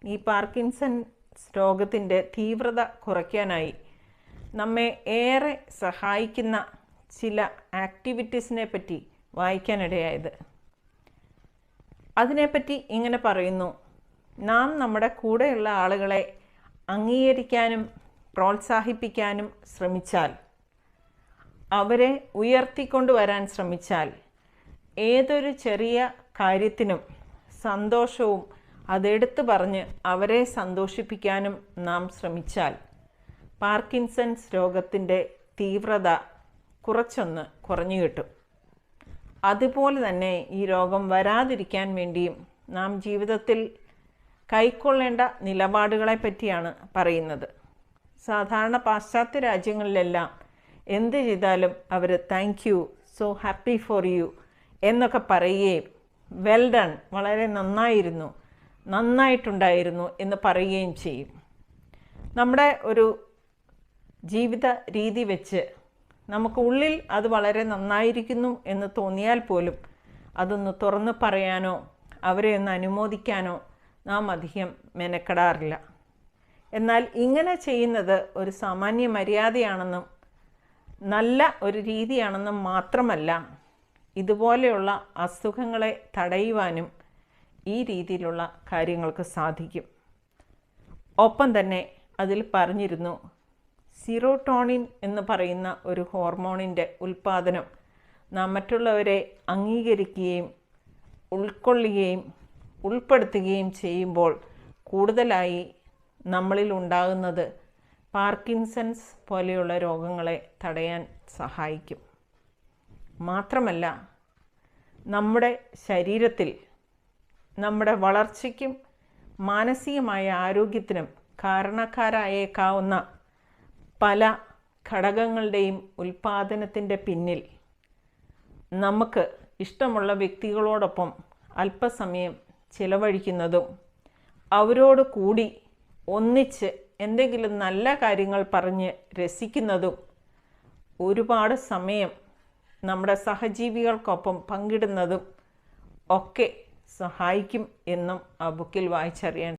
ഈ പാർക്കിൻസൺസ് രോഗത്തിൻ്റെ തീവ്രത കുറയ്ക്കാനായി നമ്മെ ഏറെ സഹായിക്കുന്ന ചില ആക്ടിവിറ്റീസിനെ പറ്റി വായിക്കാനിടയായത്. അതിനെപ്പറ്റി ഇങ്ങനെ പറയുന്നു: നാം നമ്മുടെ കൂടെയുള്ള ആളുകളെ അംഗീകരിക്കാനും പ്രോത്സാഹിപ്പിക്കാനും ശ്രമിച്ചാൽ, അവരെ ഉയർത്തിക്കൊണ്ടുവരാൻ ശ്രമിച്ചാൽ, ഏതൊരു ചെറിയ കാര്യത്തിനും സന്തോഷവും അതെടുത്തു പറഞ്ഞ് അവരെ സന്തോഷിപ്പിക്കാനും നാം ശ്രമിച്ചാൽ പാർക്കിൻസൺസ് രോഗത്തിൻ്റെ തീവ്രത കുറച്ചൊന്ന് കുറഞ്ഞു കിട്ടും. അതുപോലെ തന്നെ ഈ രോഗം വരാതിരിക്കാൻ വേണ്ടിയും നാം ജീവിതത്തിൽ കൈക്കൊള്ളേണ്ട നിലപാടുകളെ പറ്റിയാണ് പറയുന്നത്. സാധാരണ പാശ്ചാത്യ രാജ്യങ്ങളിലെല്ലാം എന്ത് ചെയ്താലും അവർ thank you, so happy for you എന്നൊക്കെ പറയുകയും വെൽ ഡൺ, വളരെ നന്നായിരുന്നു, നന്നായിട്ടുണ്ടായിരുന്നു എന്ന് പറയുകയും ചെയ്യും. നമ്മുടെ ഒരു ജീവിത രീതി വെച്ച് നമുക്ക് ഉള്ളിൽ അത് വളരെ നന്നായിരിക്കുന്നു എന്ന് തോന്നിയാൽ പോലും അതൊന്ന് തുറന്ന് പറയാനോ അവരെ ഒന്ന് അനുമോദിക്കാനോ നാം അധികം മെനക്കെടാറില്ല. എന്നാൽ ഇങ്ങനെ ചെയ്യുന്നത് ഒരു സാമാന്യ മര്യാദയാണെന്നും നല്ല ഒരു രീതിയാണെന്നും മാത്രമല്ല, ഇതുപോലെയുള്ള അസുഖങ്ങളെ തടയുവാനും ഈ രീതിയിലുള്ള കാര്യങ്ങൾക്ക് സാധിക്കും. ഒപ്പം തന്നെ അതിൽ പറഞ്ഞിരുന്നു, സിറോട്ടോണിൻ എന്ന് പറയുന്ന ഒരു ഹോർമോണിൻ്റെ ഉൽപ്പാദനം നാം മറ്റുള്ളവരെ അംഗീകരിക്കുകയും ഉൾക്കൊള്ളുകയും ഉൾപ്പെടുത്തുകയും ചെയ്യുമ്പോൾ കൂടുതലായി നമ്മളിൽ ഉണ്ടാകുന്നത് പാർക്കിൻസൺസ് പോലെയുള്ള രോഗങ്ങളെ തടയാൻ സഹായിക്കും. മാത്രമല്ല, നമ്മുടെ ശരീരത്തിൽ നമ്മുടെ വളർച്ചയ്ക്കും മാനസികമായ ആരോഗ്യത്തിനും കാരണക്കാരായേക്കാവുന്ന പല ഘടകങ്ങളുടെയും ഉൽപ്പാദനത്തിൻ്റെ പിന്നിൽ നമുക്ക് ഇഷ്ടമുള്ള വ്യക്തികളോടൊപ്പം അല്പസമയം ചിലവഴിക്കുന്നതും അവരോട് കൂടി ഒന്നിച്ച് എന്തെങ്കിലും നല്ല കാര്യങ്ങൾ പറഞ്ഞ് രസിക്കുന്നതും ഒരുപാട് സമയം നമ്മുടെ സഹജീവികൾക്കൊപ്പം പങ്കിടുന്നതും ഒക്കെ സഹായിക്കും എന്നും ആ ബുക്കിൽ വായിച്ചറിയാൻ